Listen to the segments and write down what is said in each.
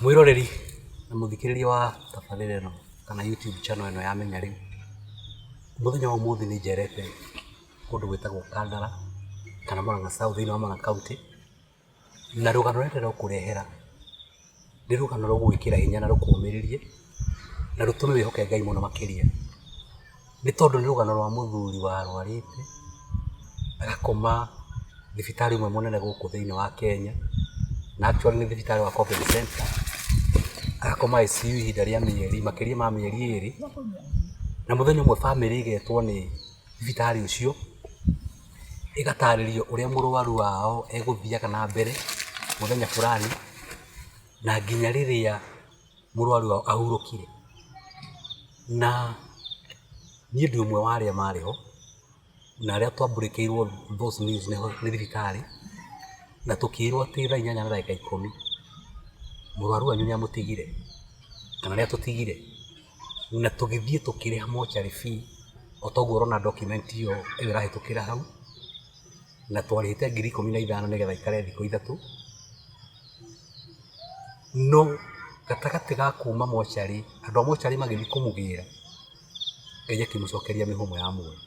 Mwiroreri na muthikiriria wa tabarĩra ĩno kana YouTube channel ĩno ya Menya Rĩu. Mũthenya wa ũmũthĩ nĩ njerete kũndũ gwĩtagwo Kandara kana Murang'a South thĩinĩ wa Murang'a County, na rũgano rũrĩa ndĩrenda gũkũrehera nĩ rũgano rwa gwĩkĩra hinya na rũkũmĩrĩrie na rũtũme wĩhoke Ngai mũno makĩria. Nĩ tondũ nĩ rũgano rwa mũthuri warwarĩte agakoma thibitarĩ ũmwe mũnene gũkũ thĩinĩ wa Kenya, na actually nĩ thibitarĩ wa Covid Center. Agakoma ICU ihinda rĩa makĩria ma mĩeri 2, na mũthenya ũmwe bamĩrĩ ĩgetwo nĩ thibitarĩ ũcio ĩgatarĩrio ũrĩa mũrwaru wao egũthiaga na mbere mũthenya fulani na nginya rĩrĩa mũrwaru wao ahurũkire. Na niĩ ndĩ ũmwe wa arĩa marĩ ho na arĩa twambũrĩkĩirwo those news nĩ thibitarĩ, na tũkĩrwo atĩ thaa 8 na ndagĩka 10 mũrwaru wanyu nĩ amũtigire kana nĩ atũtigire, na tũgĩthiĩ tũkĩrĩha mortuary fee o toguo ũrona document ĩyo ĩrahĩtũkĩra hau, na twarĩhĩte 15,000 nĩgetha ikare thikũ 3. No gatagatĩ ga kuma mortuary andũ a mortuary magĩthiĩ kũmũgĩra, Ngai akĩmũcokeria mĩhũmũ ya muoyo.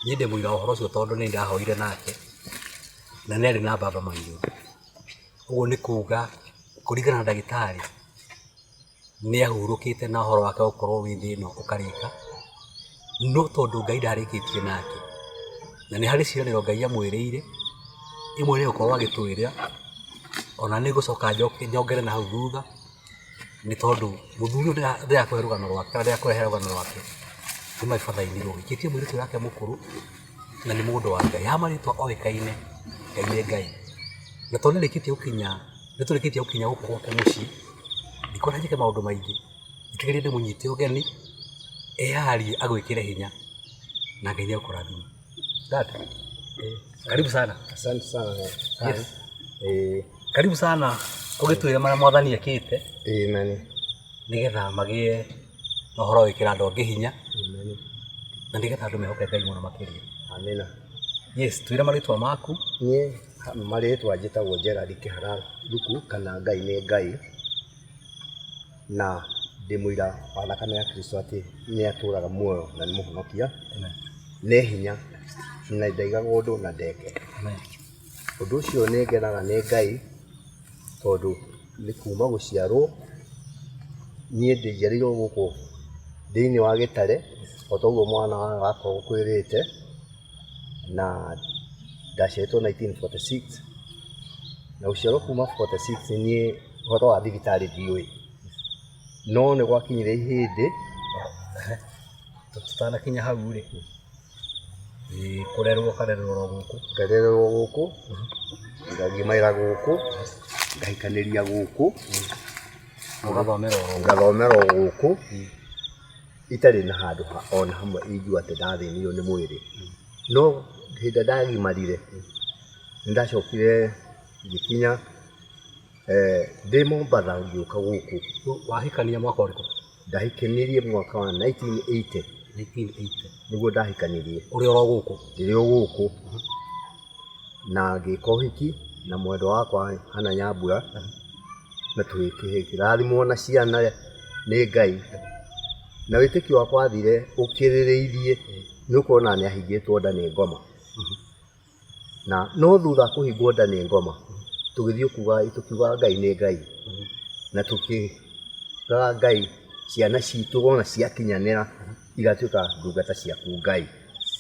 Niĩ ndĩ mũira ũhoro ũcio tondũ nĩ ndahoire nake na nĩ arĩ na baba maiyũ. Ũguo nĩ kuuga kũringana na ndagĩtarĩ nĩ ahurũkĩte na ũhoro wake gũkorwo wĩ thĩ ĩno ũkarĩka, no tondũ Ngai ndarĩkĩtie nake na nĩ harĩ ciĩranĩro Ngai amwĩrĩire, imwe nĩ gũkorwo agĩtwĩra ona nĩ ngũcoka nyongere na hau thutha, nĩ tondũ mũthuri ũyũ ndĩrakũhe rũgano rwake kana ndĩrakũrehere rũgano rwake nĩ my father in law. Hikĩtie mũirĩtu wake mũkũrũ na nĩ mũndũ wa Ngai, ha marĩtwa oĩkaine, Ngai nĩ Ngai. Na tondũ nĩtũrĩkĩtie gũkinya gũkũ gwake mũciĩ, ndikona njĩke maũndũ maingĩ, ndikĩgerie ndĩmũnyite ũgeni eharie agwĩkĩre hinya na Ngai nĩ agũkũrathima. Dad, karibu sana. Asante sana. Yes. Karibu sana ũgĩtwĩre marĩa Mwathani ekĩte. Amen. Nĩgetha magĩe na ũhoro wa gwĩkĩra andũ angĩ hinya. Amen. Na nĩgetha andũ mehoke Ngai mũno makĩria. Amina. Yes, twĩre marĩtwa maku. Niĩ marĩtwa njĩtagwo Gerald Kĩhara Thuku kana Ngai nĩ Ngai, na ndĩ mũira wa thakame ya Kristo atĩ nĩ atũraga muoyo na nĩ mũhonokia. Amen. Nĩ hinya na ndaigaga ũndũ na ndeke. Amen. Ũndũ ũcio nĩ ngenaga nĩ Ngai tondũ nĩ kuma gũciarwo niĩ ndĩnjiarĩirwo gũkũ thĩinĩ wa Gĩtare o toguo mwana wa gakwa gũkwĩrĩte, na ndaciarĩtwo 1946 na gũciarwo kuma 46 niĩ ũhoro wa thibitarĩ ndiũĩ, no nĩ gwakinyire ihĩndĩ tutanakinya hau rĩ kũrerwo gũkũ, ngarererwo gũkũ, ngagimaĩra gũkũ, ngahikanĩria gũkũ, ngathomera gũkũ, itarĩ na handũ ona hamwe ingiuga atĩ ndathĩnirio nĩ mwĩrĩ. No hĩndĩ ndagimarire nĩ ndacokire ngĩkinya ndĩ Mombatha ngĩũka gũkũ. Wahikania mwaka ũrĩkũ? Ndahikanirie mwaka wa 1980. 1980 nĩguo ndahikanirie. Ũrĩ oro gũkũ? Ndĩrĩ o gũkũ. Na ngĩka ũhiki na mwendwa wakwa Hannah Nyambura, na tũkĩrathimwo na ciana nĩ Ngai, na wĩtĩkio wakwa wathire ũkĩrĩrĩirie nĩ ũkuona nĩ ahingĩtwo nda nĩ ngoma. Na no thutha kũhingwo nda nĩ ngoma tũgĩthiĩ tũkiuga Ngai nĩ Ngai, na tũkĩgaga Ngai ciana citũ ona ciakinyanĩra igatuĩka ndungata ciaku Ngai.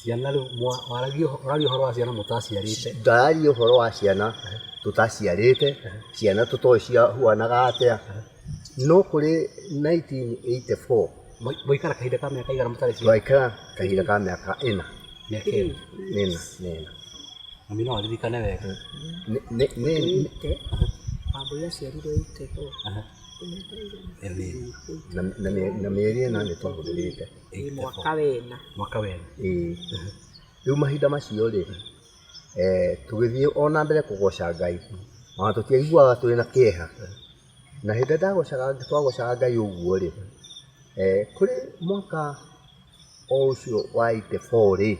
Ciana rĩu waragia ũhoro wa ciana mũtaciarĩte? Ndararia ũhoro wa ciana tũtaciarĩte, ciana tũtoĩ ciahuanaga atĩa. No kũrĩ 1984 mwaikara kahinda ka mĩaka igana mũtarĩ ciana? Twaikara kahinda ka mĩaka 4. Mĩaka 4? 4. Na mimi no ndirikane wega. Ambũya ciarirwo 84. Na mĩeri 8 nĩ twahũthĩrĩte. Mwaka wena. Rĩu mahinda macio rĩ tũgĩthiĩ ona mbere kũgoca Ngai, ona tũtiaiguaga tũrĩ na kĩeha. Na hĩndĩ twagocaga Ngai ũguo rĩ kũrĩ mwaka o ũcio wa 84 rĩ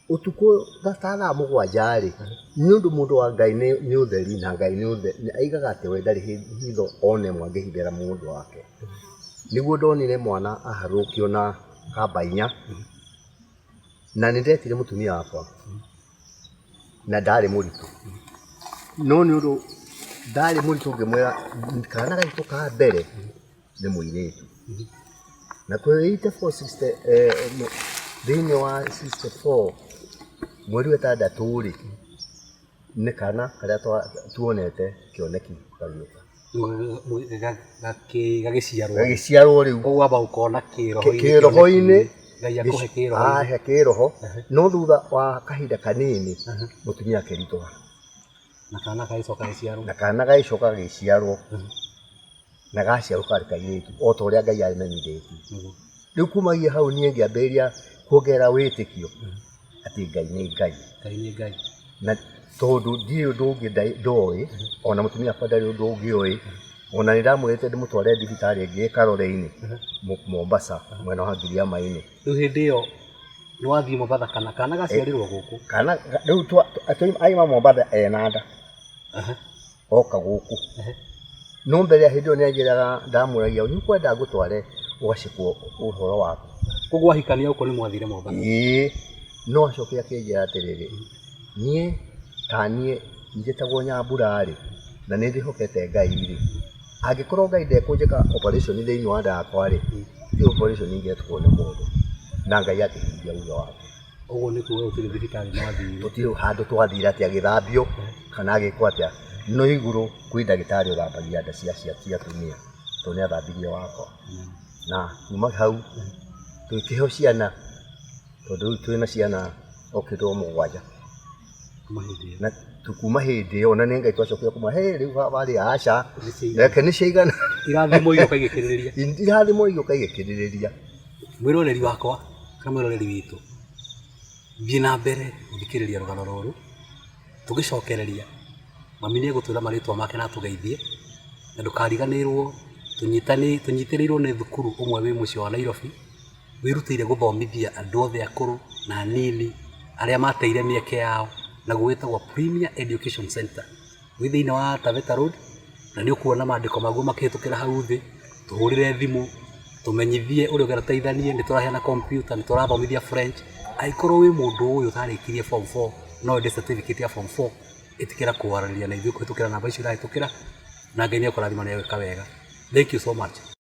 utuko thaa mũgwanja rĩ nĩ ũndũ mũndũ wa Ngai nĩ ũtheri na Ngai nĩ ũtheri aigaga atĩ we ndarĩ hitho one mwangĩhithĩra mũndũ wake nĩguo ndonire mwana aharũkio na kamba 4 na nĩ ndetire mũtumia wakwa na ndarĩ mũritũ no nĩ ũndũ ndarĩ mũritũ ngĩmwĩra kana gaitũ ka mbere nĩ mũirĩtu na kwĩite 460 thĩinĩ wa 64 mweri wetandatũ rĩ nĩ kana karĩa tuonete kĩoneki gagĩciarwo rĩu koguo amba ũkona kĩroho-inĩ Ngai akũhe ahe kĩroho no thutha wa kahinda kanini mũtumia akĩritũha na kana gagĩcoka gagĩciarwo na gaciarwo karĩ kairĩtu o ta ũrĩa Ngai amenyithĩtie rĩu kumagia hau niĩ ngĩambĩrĩria kuongerera wĩtĩkio atĩ Ngai nĩ Ngai na tondũ ndirĩ ũndũ ũngĩ ndoĩ ona mũtumia akwa ndarĩ ũndũ ũngĩ oĩ ona nĩ ndamwĩrĩte ndĩmũtware thibitarĩ ĩngĩ Karore-inĩ Mombasa mwena wa Giriama-inĩ rĩu hĩndĩ ĩyo nĩ wathiĩ Mombasa kana gaciarirwo gũkũ kana rĩu aima Mombasa ena nda oka gũkũ no mbere ya hĩndĩ ĩyo nĩ anjĩraga ndamũragia nĩ ũkwenda ngũtware ũgacekwo ũhoro waku koguo ahikania gũkũ nĩ mwathire Mombasa no acoke akĩnjĩra atĩrĩrĩ niĩ ta niĩ njĩtagwo Nyambura rĩ na nĩ ndĩhokete Ngai rĩ angĩkorwo Ngai ndekũnjĩka operation thĩinĩ wa nda yakwa rĩ ti operation ingĩetwo nĩ mũndũ na Ngai akĩhingia uga wake ũguo nĩ kuuga gũtirĩ thibitarĩ mwathire gũtirĩ handũ twathire atĩ agĩthambio kana agĩkwo atĩa no igũrũ kwĩ ndagĩtarĩ ũthambagia nda cia atumia tondũ nĩ athambirie wakwa na kuma hau twĩkĩheo ciana tondũ rĩu twĩna ciana okĩtwo 7 na tukuma hĩndĩ ĩyo na nĩ Ngai twacokire kuma rĩu warĩ aca reke nĩ ciaigana irathimo igũka igĩkĩrĩrĩria mwĩroreri wakwa kana mwĩroreri witũ thiĩ na mbere gũthikĩrĩria rũgano rũrũ tũgĩcokereria mami nĩ egũtwĩra marĩtwa make na tũgeithie na ndũkariganĩrwo tũnyitĩrĩirwo nĩ thukuru ũmwe wĩ mũciĩ wa Nairobi wĩrutĩire gũthomithia andũ othe akũrũ na anini arĩa mateire mĩeke yao na gwĩtagwo Premier Education Center wĩ thĩinĩ wa Taveta Road na nĩ ũkuona maandĩko maguo makĩhĩtũkĩra hau thĩ tũhũrĩre thimũ tũmenyithie ũrĩa ũngĩteithanie nĩ tũraheana computer nĩ tũrathomithia French angĩkorwo wĩ mũndũ ũyũ ũtarĩkirie form 4 no wende certificate ya form 4 ĩtĩkĩra kũaranĩria na ithuĩ kũhĩtũkĩra namba icio irahĩtũkĩra na Ngai nĩ ekũrathima na egwĩka wega. Thank you so much.